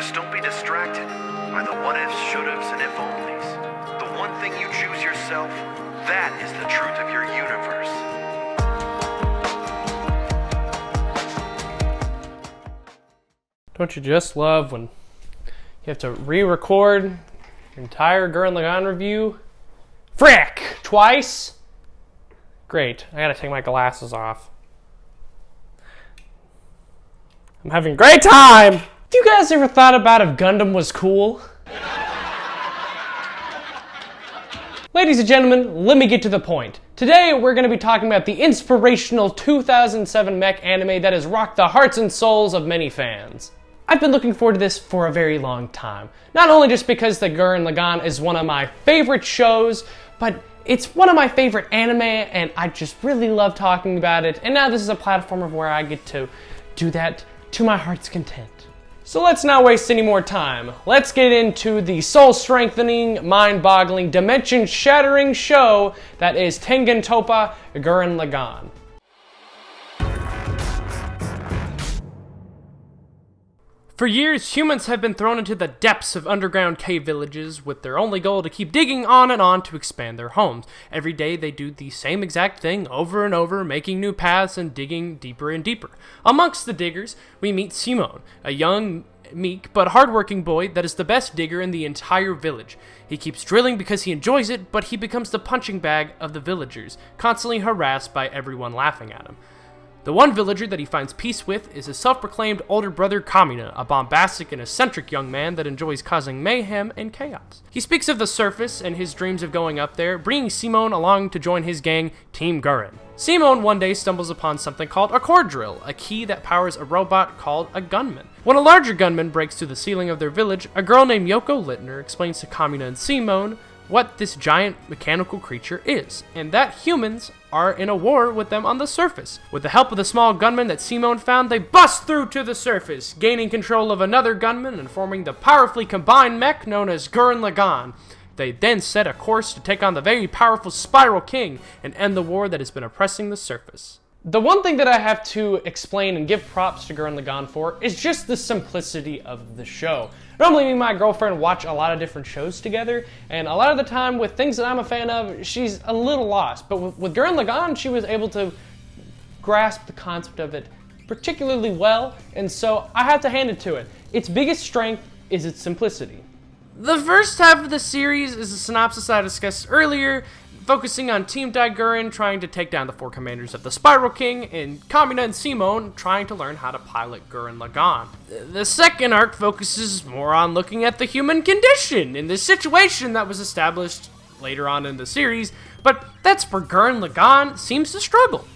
Just don't be distracted by the what-ifs, should-haves, and if-onlys. The one thing you choose yourself, that is the truth of your universe. Don't you just love when you have to re-record your entire Gurren Lagann review? Frick! Twice? Great. I gotta take my glasses off. I'm having a great time! Have you guys ever thought about if Gundam was cool? Ladies and gentlemen, let me get to the point. Today, we're going to be talking about the inspirational 2007 mech anime that has rocked the hearts and souls of many fans. I've been looking forward to this for a very long time. Not only just because the Gurren Lagann is one of my favorite shows, but it's one of my favorite anime, and I just really love talking about it. And now this is a platform of where I get to do that to my heart's content. So let's not waste any more time. Let's get into the soul-strengthening, mind-boggling, dimension-shattering show that is Tengen Toppa Gurren Lagann. For years, humans have been thrown into the depths of underground cave villages with their only goal to keep digging on and on to expand their homes. Every day they do the same exact thing over and over, making new paths and digging deeper and deeper. Amongst the diggers, we meet Simon, a young, meek, but hardworking boy that is the best digger in the entire village. He keeps drilling because he enjoys it, but he becomes the punching bag of the villagers, constantly harassed by everyone laughing at him. The one villager that he finds peace with is his self-proclaimed older brother Kamina, a bombastic and eccentric young man that enjoys causing mayhem and chaos. He speaks of the surface and his dreams of going up there, bringing Simon along to join his gang, Team Gurren. Simon one day stumbles upon something called a core drill, a key that powers a robot called a gunman. When a larger gunman breaks through the ceiling of their village, a girl named Yoko Littner explains to Kamina and Simon what this giant mechanical creature is, and that humans are in a war with them on the surface. With the help of the small gunman that Simon found, they bust through to the surface, gaining control of another gunman and forming the powerfully combined mech known as Gurren Lagann. They then set a course to take on the very powerful Spiral King and end the war that has been oppressing the surface. The one thing that I have to explain and give props to Gurren Lagann for is just the simplicity of the show. Normally me and my girlfriend watch a lot of different shows together, and a lot of the time with things that I'm a fan of, she's a little lost. But with Gurren Lagann, she was able to grasp the concept of it particularly well, and so I have to hand it to it. Its biggest strength is its simplicity. The first half of the series is a synopsis I discussed earlier, focusing on Team Gurren trying to take down the four commanders of the Spiral King, and Kamina and Simon trying to learn how to pilot Gurren Lagann. The second arc focuses more on looking at the human condition in the situation that was established later on in the series, but that's where Gurren Lagann seems to struggle.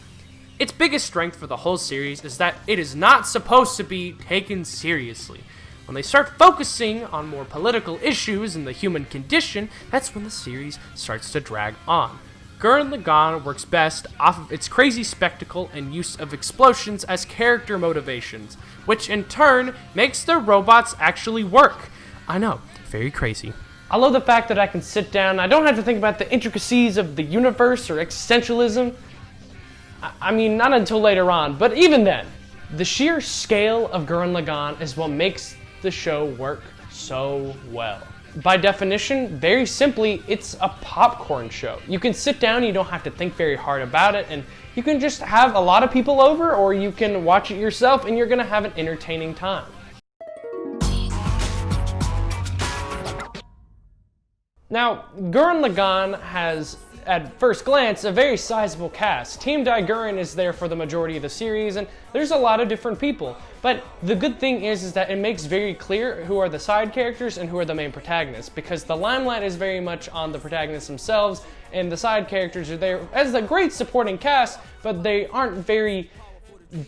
Its biggest strength for the whole series is that it is not supposed to be taken seriously. When they start focusing on more political issues and the human condition, that's when the series starts to drag on. Gurren Lagann works best off of its crazy spectacle and use of explosions as character motivations, which in turn makes their robots actually work. I know, very crazy. I love the fact that I can sit down, I don't have to think about the intricacies of the universe or existentialism. I mean, not until later on, but even then, the sheer scale of Gurren Lagann is what makes the show work so well. By definition, very simply, it's a popcorn show. You can sit down, you don't have to think very hard about it, and you can just have a lot of people over, or you can watch it yourself and you're gonna have an entertaining time. Now, Gurren Lagann has, at first glance, a very sizable cast. Team Gurren is there for the majority of the series, and there's a lot of different people. But the good thing is that it makes very clear who are the side characters and who are the main protagonists, because the limelight is very much on the protagonists themselves, and the side characters are there as a great supporting cast, but they aren't very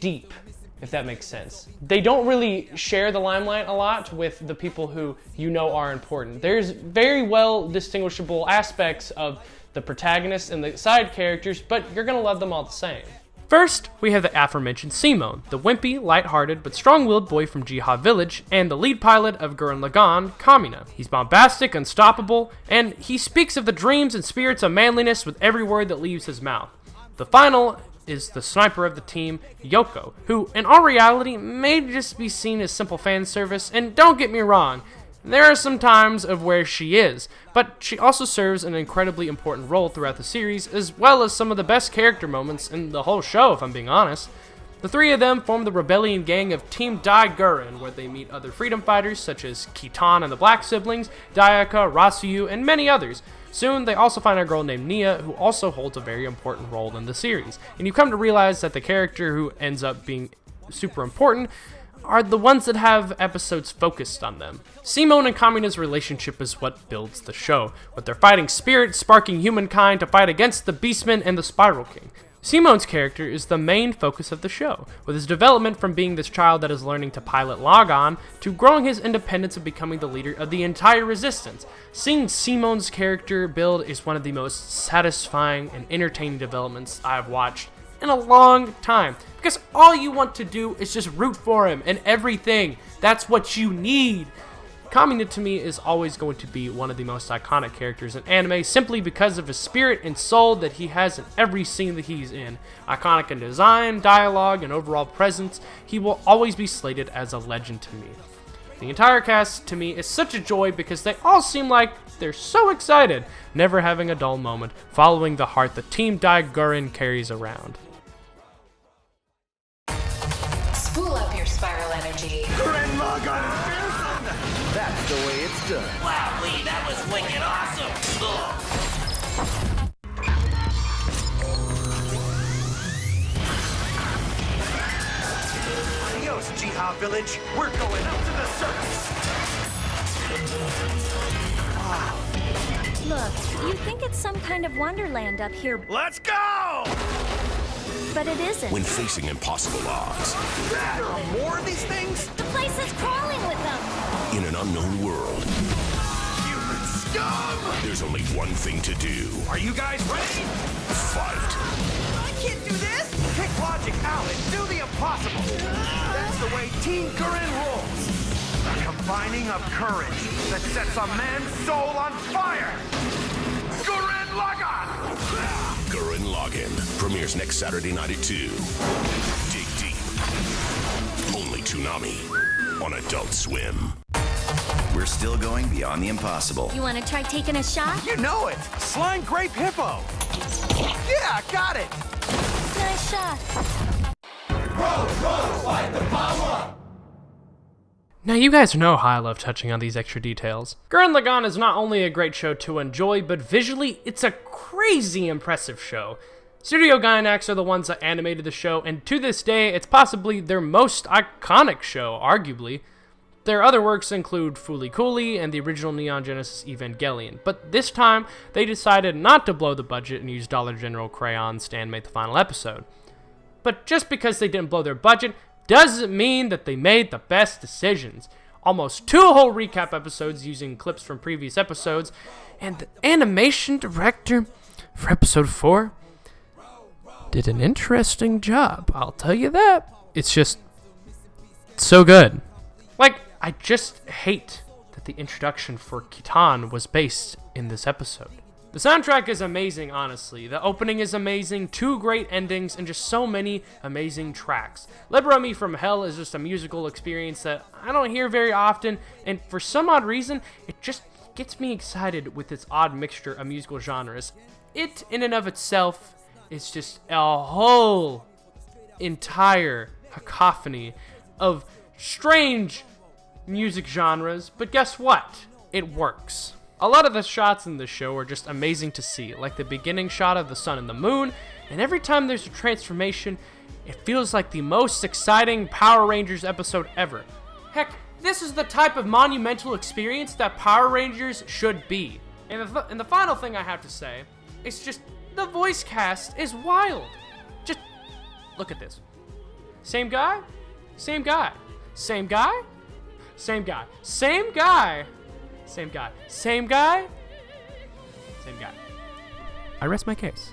deep, if that makes sense. They don't really share the limelight a lot with the people who you know are important. There's very well distinguishable aspects of the protagonists and the side characters, but you're gonna love them all the same. First, we have the aforementioned Simon, the wimpy, light-hearted, but strong-willed boy from Jiha Village, and the lead pilot of Gurren Lagann, Kamina. He's bombastic, unstoppable, and he speaks of the dreams and spirits of manliness with every word that leaves his mouth. The final is the sniper of the team, Yoko, who in all reality may just be seen as simple fan service, and don't get me wrong, there are some times of where she is, but she also serves an incredibly important role throughout the series, as well as some of the best character moments in the whole show, if I'm being honest. The three of them form the rebellion gang of Team Dai Gurren, where they meet other freedom fighters such as Kitan and the Black Siblings, Dayaka, Rasuyu, and many others. Soon, they also find a girl named Nia, who also holds a very important role in the series, and you come to realize that the character who ends up being super important are the ones that have episodes focused on them. Simone and Kamina's relationship is what builds the show, with their fighting spirit sparking humankind to fight against the Beastmen and the Spiral King. Simone's character is the main focus of the show, with his development from being this child that is learning to pilot Lagann to growing his independence and becoming the leader of the entire resistance. Seeing Simone's character build is one of the most satisfying and entertaining developments I have watched in a long time, because all you want to do is just root for him and everything. That's what you need. Kamina to me is always going to be one of the most iconic characters in anime simply because of his spirit and soul that he has in every scene that he's in. Iconic in design, dialogue, and overall presence, he will always be slated as a legend to me. The entire cast to me is such a joy because they all seem like they're so excited, never having a dull moment, following the heart that Team Dai Gurren carries around. Spool up your spiral energy. Gurren Lagann! That's the way it's done. Wow, Lee, that was wicked awesome. Ugh. Adios, Jiha Village. We're going out to the circus. Look, you think it's some kind of wonderland up here, Let's go! but it isn't. When facing impossible odds There are more of these things? The place is crawling with them! in an unknown world, Human scum! there's only one thing to do. Are you guys ready? Fight. I can't do this! Kick logic out and do the impossible! That's the way Team Gurren rolls! The combining of courage that sets a man's soul on fire! Gurren Lagann! Gurren Lagann premieres next Saturday night at 2. Dig deep. Only Toonami on Adult Swim. We're still going beyond the impossible. You want to try taking a shot? You know it! Slime Grape Hippo! Yeah, got it! Nice shot. Now you guys know how I love touching on these extra details. Gurren Lagann is not only a great show to enjoy, but visually, it's a crazy impressive show. Studio Gainax are the ones that animated the show, and to this day, it's possibly their most iconic show, arguably. Their other works include Fooly Cooly and the original Neon Genesis Evangelion, but this time, they decided not to blow the budget and use Dollar General crayons to animate the final episode. But just because they didn't blow their budget, doesn't mean that they made the best decisions. Almost 2 whole recap episodes using clips from previous episodes, and the animation director for episode 4 did an interesting job, I'll tell you that. It's just so good. Like, I just hate that the introduction for Kitan was based in this episode. The soundtrack is amazing, honestly. The opening is amazing, 2 great endings, and just so many amazing tracks. Libera Me from Hell is just a musical experience that I don't hear very often, and for some odd reason, it just gets me excited with its odd mixture of musical genres. It, in and of itself, is just a whole entire cacophony of strange music genres, but guess what? It works. A lot of the shots in the show are just amazing to see, like the beginning shot of the sun and the moon, and every time there's a transformation, it feels like the most exciting Power Rangers episode ever. Heck, this is the type of monumental experience that Power Rangers should be. And the final thing I have to say is just the voice cast is wild. Just look at this. Same guy, same guy, same guy, same guy, same guy, same guy, same guy, same guy. I rest my case.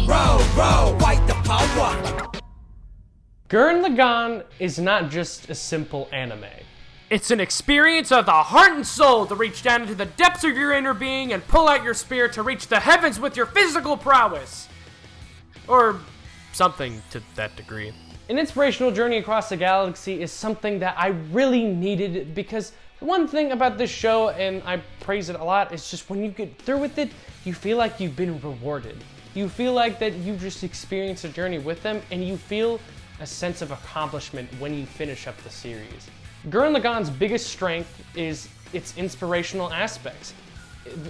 Fight the power. Gurren Lagann is not just a simple anime. It's an experience of the heart and soul to reach down into the depths of your inner being and pull out your spirit to reach the heavens with your physical prowess. Or something to that degree. An inspirational journey across the galaxy is something that I really needed, because one thing about this show, and I praise it a lot, is just when you get through with it, you feel like you've been rewarded. You feel like that you just experienced a journey with them, and you feel a sense of accomplishment when you finish up the series. Gurren Lagann's biggest strength is its inspirational aspects.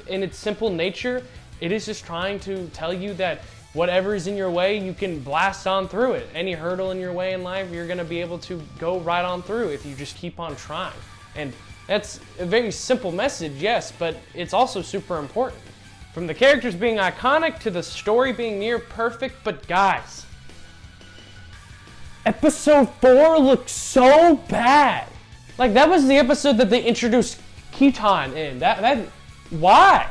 In its simple nature, it is just trying to tell you that whatever is in your way, you can blast on through it. Any hurdle in your way in life, you're gonna be able to go right on through if you just keep on trying. And that's a very simple message, yes, but it's also super important. From the characters being iconic to the story being near perfect, but guys, episode 4 looks so bad. Like, that was the episode that they introduced Keaton in. Why?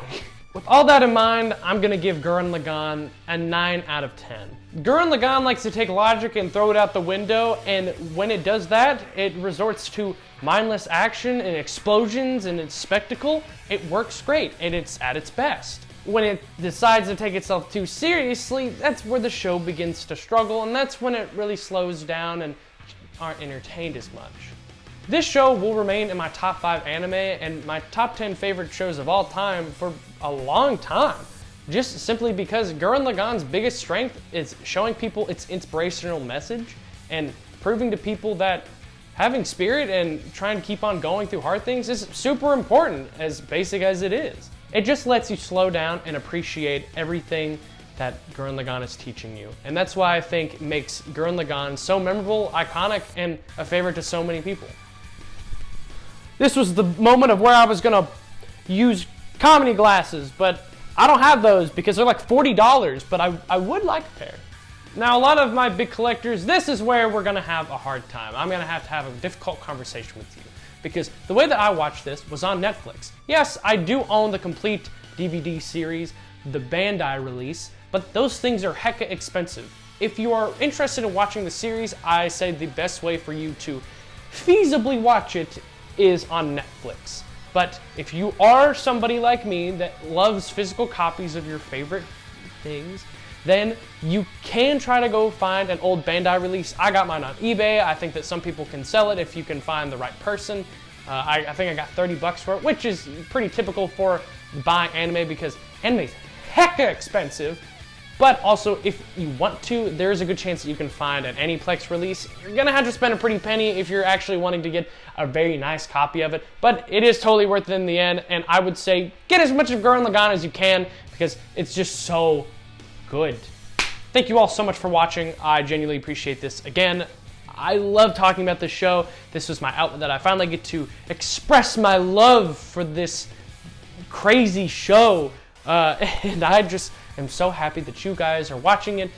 With all that in mind, I'm gonna give Gurren Lagann a 9 out of 10. Gurren Lagann likes to take logic and throw it out the window, and when it does that, it resorts to mindless action and explosions and its spectacle. It works great, and it's at its best. When it decides to take itself too seriously, that's where the show begins to struggle, and that's when it really slows down and aren't entertained as much. This show will remain in my top 5 anime and my top 10 favorite shows of all time for a long time. Just simply because Gurren Lagann's biggest strength is showing people its inspirational message and proving to people that having spirit and trying to keep on going through hard things is super important, as basic as it is. It just lets you slow down and appreciate everything that Gurren Lagann is teaching you. And that's why I think makes Gurren Lagann so memorable, iconic, and a favorite to so many people. This was the moment of where I was gonna use comedy glasses, but I don't have those because they're like $40, but I would like a pair. Now, a lot of my big collectors, this is where we're gonna have a hard time. I'm gonna have to have a difficult conversation with you, because the way that I watched this was on Netflix. Yes, I do own the complete DVD series, the Bandai release, but those things are hecka expensive. If you are interested in watching the series, I say the best way for you to feasibly watch it is on Netflix. But if you are somebody like me that loves physical copies of your favorite things, then you can try to go find an old Bandai release. I got mine on eBay. I think that some people can sell it if you can find the right person. I think I got $30 for it, which is pretty typical for buying anime, because anime's hecka expensive. But also, if you want to, there's a good chance that you can find an Aniplex release. You're gonna have to spend a pretty penny if you're actually wanting to get a very nice copy of it, but it is totally worth it in the end, and I would say get as much of Gurren Lagann as you can, because it's just so good. Thank you all so much for watching. I genuinely appreciate this. Again, I love talking about this show. This was my outlet that I finally get to express my love for this crazy show, and I just am so happy that you guys are watching it.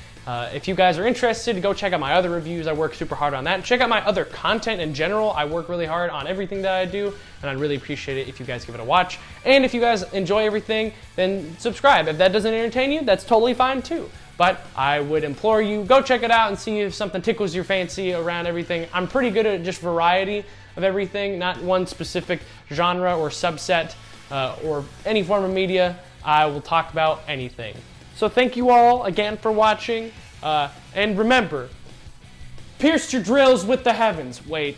If you guys are interested, go check out my other reviews. I work super hard on that. Check out my other content in general. I work really hard on everything that I do, and I'd really appreciate it if you guys give it a watch. And if you guys enjoy everything, then subscribe. If that doesn't entertain you, that's totally fine too. But I would implore you, go check it out and see if something tickles your fancy around everything. I'm pretty good at just variety of everything, not one specific genre or subset or any form of media. I will talk about anything. So thank you all again for watching, and remember, pierce your drills with the heavens. Wait,